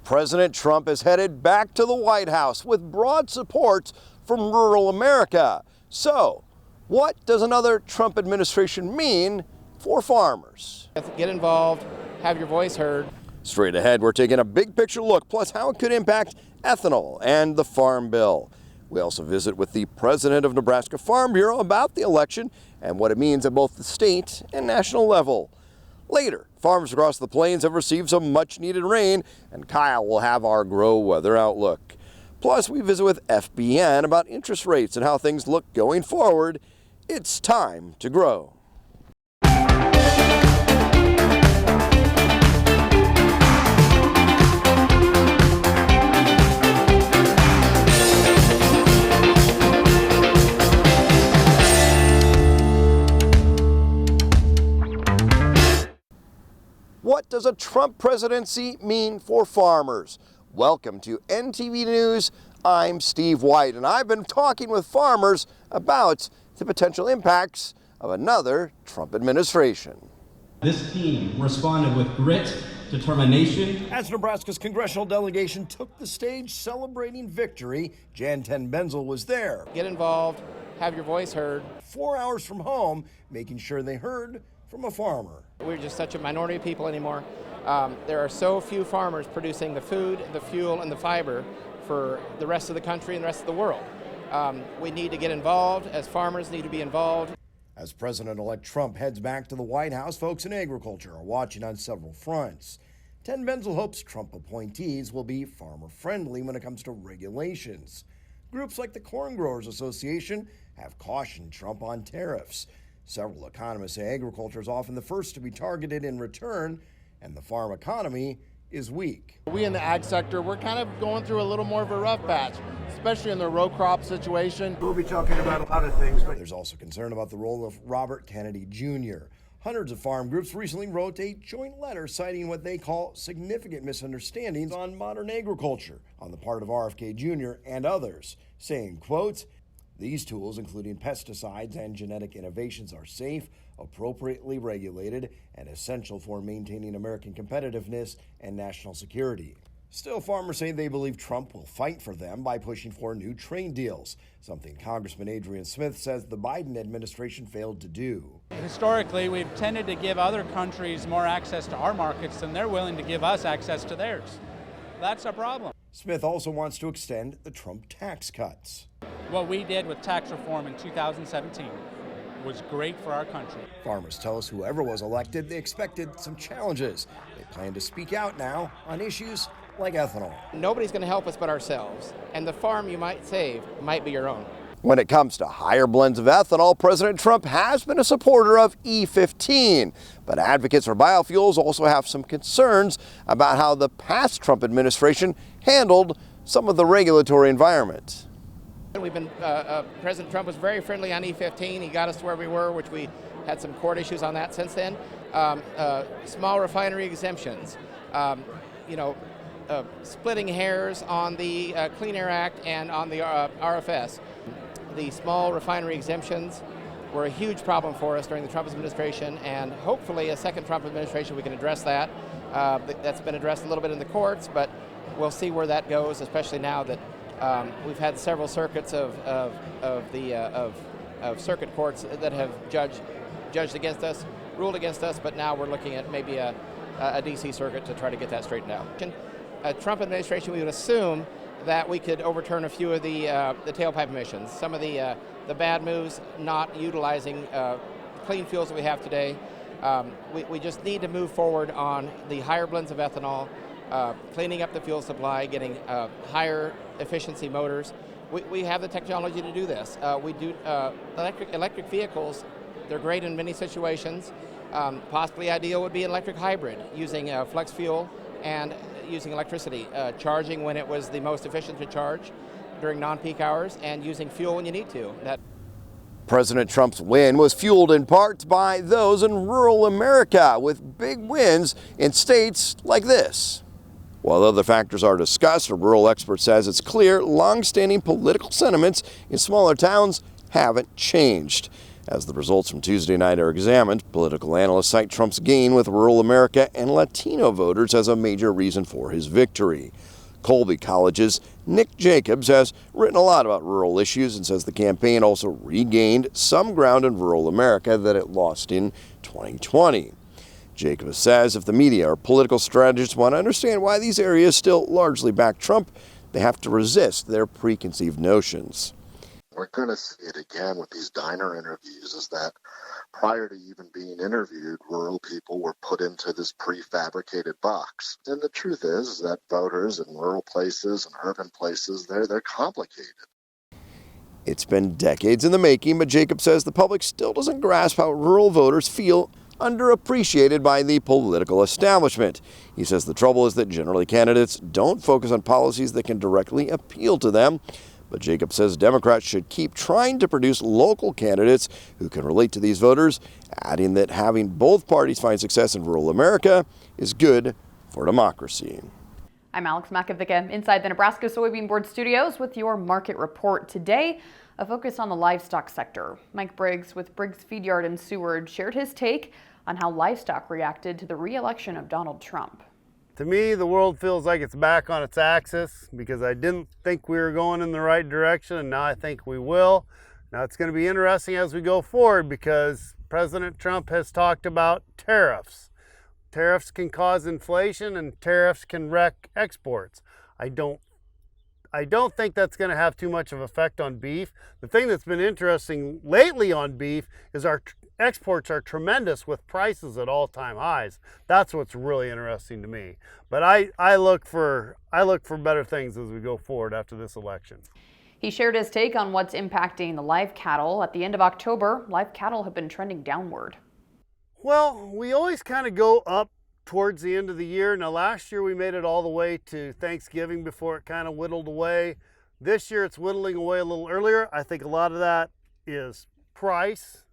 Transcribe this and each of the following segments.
President Trump is headed back to the White House with broad support from rural America. So, what does another Trump administration mean for farmers? Get involved, have your voice heard. Straight ahead, we're taking a big picture look, plus how it could impact ethanol and the Farm Bill. We also visit with the president of Nebraska Farm Bureau about the election and what it means at both the state and national level. Later, farmers across the plains have received some much-needed rain, and Kyle will have our grow weather outlook. Plus, we visit with FBN about interest rates and how things look going forward. It's time to grow. What does a Trump presidency mean for farmers? Welcome to NTV News. I'm Steve White, and I've been talking with farmers about the potential impacts of another Trump administration. This team responded with grit, determination. As Nebraska's congressional delegation took the stage celebrating victory, Jan Ten Benzel was there. Get involved, have your voice heard. 4 hours from home, making sure they heard from a farmer. We're just such a minority of people anymore. There are so few farmers producing the food, the fuel, and the fiber for the rest of the country and the rest of the world. We need to get involved, as farmers need to be involved. As President-elect Trump heads back to the White House, folks in agriculture are watching on several fronts. Ten Benzel hopes Trump appointees will be farmer-friendly when it comes to regulations. Groups like the Corn Growers Association have cautioned Trump on tariffs. Several economists say agriculture is often the first to be targeted in return, and the farm economy is weak. We in the ag sector, we're kind of going through a little more of a rough patch, especially in the row crop situation. We'll be talking about a lot of things. But there's also concern about the role of Robert Kennedy Jr. Hundreds of farm groups recently wrote a joint letter citing what they call significant misunderstandings on modern agriculture on the part of RFK Jr. and others, saying, quote, "These tools, including pesticides and genetic innovations, are safe, appropriately regulated, and essential for maintaining American competitiveness and national security." Still, farmers say they believe Trump will fight for them by pushing for new trade deals, something Congressman Adrian Smith says the Biden administration failed to do. Historically, we've tended to give other countries more access to our markets than they're willing to give us access to theirs. That's a problem. Smith also wants to extend the Trump tax cuts. What we did with tax reform in 2017 was great for our country. Farmers tell us whoever was elected, they expected some challenges. They plan to speak out now on issues like ethanol. Nobody's going to help us but ourselves, and the farm you might save might be your own. When it comes to higher blends of ethanol, President Trump has been a supporter of E15, but advocates for biofuels also have some concerns about how the past Trump administration handled some of the regulatory environment. President Trump was very friendly on E15. He got us to where we were, which we had some court issues on that since then. Small refinery exemptions, splitting hairs on the Clean Air Act and on the RFS. The small refinery exemptions were a huge problem for us during the Trump administration, and hopefully a second Trump administration we can address that. That's been addressed a little bit in the courts, but we'll see where that goes, especially now that we've had several circuits of circuit courts that have judged against us, ruled against us, but now we're looking at maybe a DC circuit to try to get that straightened out. A Trump administration, we would assume that we could overturn a few of the tailpipe emissions, some of the bad moves, not utilizing clean fuels that we have today. We just need to move forward on the higher blends of ethanol, cleaning up the fuel supply, getting higher efficiency motors. We have the technology to do this. We do electric vehicles. They're great in many situations. Possibly ideal would be an electric hybrid using flex fuel and using electricity, charging when it was the most efficient to charge during non-peak hours, and using fuel when you need to. President Trump's win was fueled in part by those in rural America, with big wins in states like this. While other factors are discussed, a rural expert says it's clear long-standing political sentiments in smaller towns haven't changed. As the results from Tuesday night are examined, political analysts cite Trump's gain with rural America and Latino voters as a major reason for his victory. Colby College's Nick Jacobs has written a lot about rural issues and says the campaign also regained some ground in rural America that it lost in 2020. Jacobs says if the media or political strategists want to understand why these areas still largely back Trump, they have to resist their preconceived notions. We're going to see it again with these diner interviews, is that prior to even being interviewed, rural people were put into this prefabricated box. And the truth is that voters in rural places and urban places, they're complicated. It's been decades in the making, but Jacob says the public still doesn't grasp how rural voters feel underappreciated by the political establishment. He says the trouble is that generally candidates don't focus on policies that can directly appeal to them. But Jacob says Democrats should keep trying to produce local candidates who can relate to these voters, adding that having both parties find success in rural America is good for democracy. I'm Alex Makovica inside the Nebraska Soybean Board studios with your market report today. A focus on the livestock sector. Mike Briggs with Briggs Feed Yard in Seward shared his take on how livestock reacted to the re-election of Donald Trump. To me, the world feels like it's back on its axis because I didn't think we were going in the right direction, and now I think we will. Now it's going to be interesting as we go forward because President Trump has talked about tariffs. Tariffs can cause inflation and tariffs can wreck exports. I don't think that's going to have too much of an effect on beef. The thing that's been interesting lately on beef is our exports are tremendous with prices at all-time highs. That's what's really interesting to me. But I look for better things as we go forward after this election. He shared his take on what's impacting the live cattle. At the end of October, live cattle have been trending downward. Well, we always kind of go up towards the end of the year. Now last year we made it all the way to Thanksgiving before it kind of whittled away. This year it's whittling away a little earlier. I think a lot of that is price.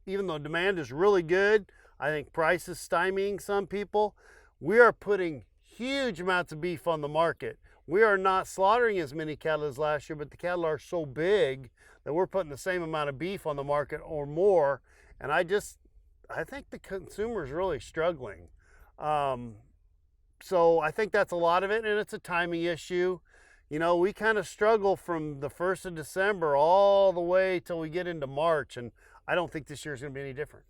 Even though demand is really good, I think price is stymieing some people. We are putting huge amounts of beef on the market. We are not slaughtering as many cattle as last year, but the cattle are so big that we're putting the same amount of beef on the market or more. And I think the consumer is really struggling. So I think that's a lot of it, and it's a timing issue. You know, we kind of struggle from the 1st of December all the way till we get into March, and I don't think this year is going to be any different.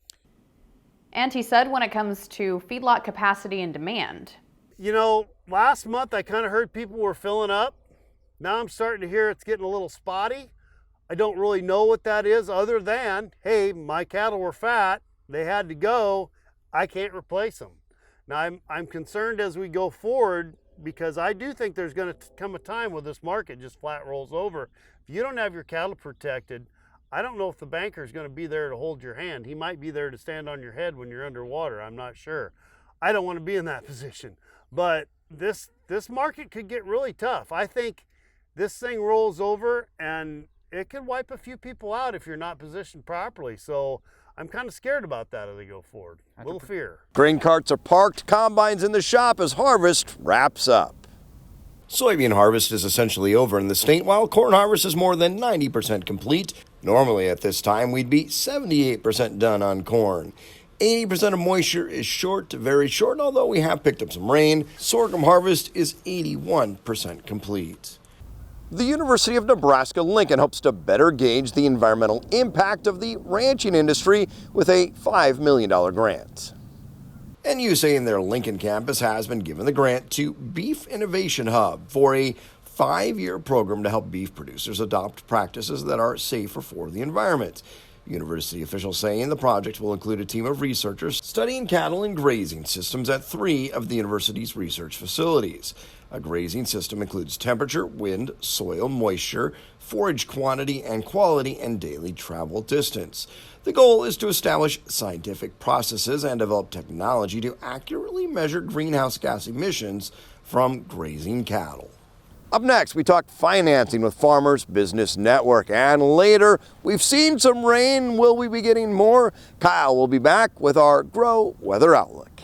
And he said when it comes to feedlot capacity and demand. You know, last month I kind of heard people were filling up. Now I'm starting to hear it's getting a little spotty. I don't really know what that is other than, hey, my cattle were fat, they had to go, I can't replace them. Now I'm concerned as we go forward because I do think there's going to come a time where this market just flat rolls over. If you don't have your cattle protected, I don't know if the banker is going to be there to hold your hand. He might be there to stand on your head when you're underwater. I'm not sure. I don't want to be in that position. But this market could get really tough. I think this thing rolls over and it could wipe a few people out if you're not positioned properly. So I'm kind of scared about that as we go forward. A little fear. Grain carts are parked, combines in the shop as harvest wraps up. Soybean harvest is essentially over in the state, while corn harvest is more than 90% complete. Normally at this time, we'd be 78% done on corn. 80% of moisture is short to very short, although we have picked up some rain. Sorghum harvest is 81% complete. The University of Nebraska-Lincoln hopes to better gauge the environmental impact of the ranching industry with a $5 million grant. NUSA in their Lincoln campus has been given the grant to Beef Innovation Hub for a 5-year program to help beef producers adopt practices that are safer for the environment. University officials saying the project will include a team of researchers studying cattle and grazing systems at 3 of the university's research facilities. A grazing system includes temperature, wind, soil, moisture, forage quantity and quality, and daily travel distance. The goal is to establish scientific processes and develop technology to accurately measure greenhouse gas emissions from grazing cattle. Up next, we talk financing with Farmers Business Network. And later, we've seen some rain. Will we be getting more? Kyle will be back with our Grow Weather Outlook.